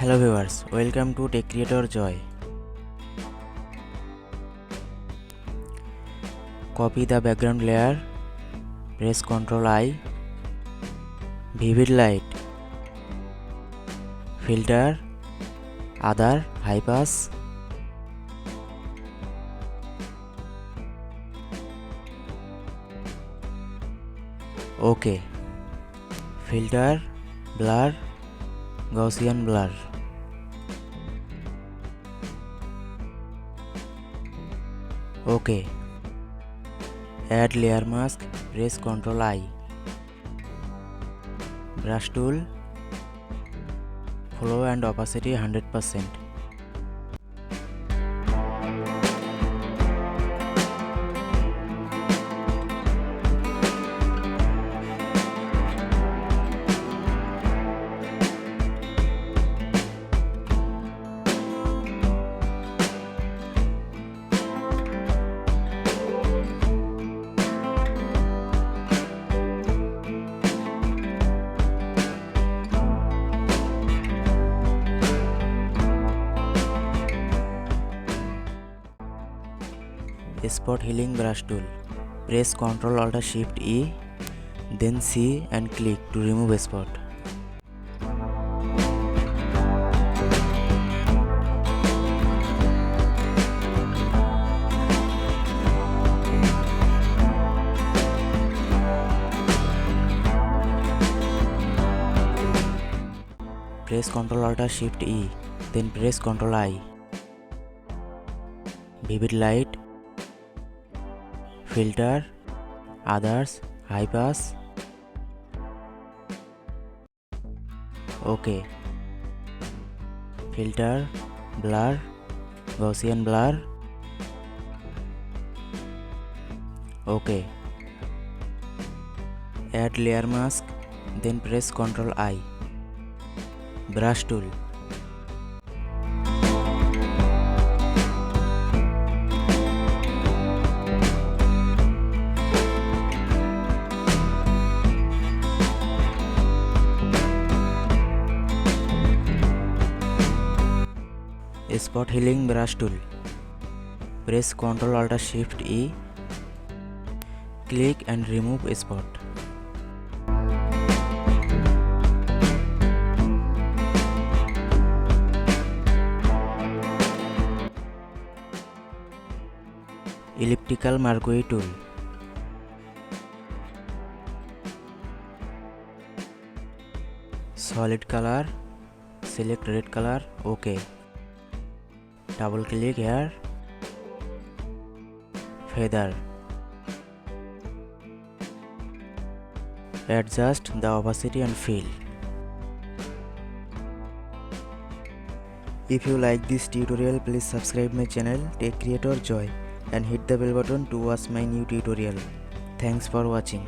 Hello viewers, welcome to Tech Creator Joy. Copy the background layer, press Ctrl I, vivid light, filter, other, high pass, OK, filter, blur, Gaussian blur. OK. Add layer mask, press Ctrl I. Brush tool, flow and opacity 100%. Spot healing brush tool. Press Ctrl Alt Shift E, then C and click to remove spot. Press Ctrl Alt Shift E, then press Ctrl I. Vivid light, filter, others, high pass. OK. Filter, blur, Gaussian blur. OK. Add layer mask, then press Ctrl I. Brush tool. Spot healing brush tool. Press Ctrl Alt Shift E, click and remove spot. Elliptical marquee tool. Solid color, select red color, OK. Double click here, feather. Adjust the opacity and fill. If you like this tutorial, please subscribe my channel Tech Creator Joy and hit the bell button to watch my new tutorial. Thanks for watching.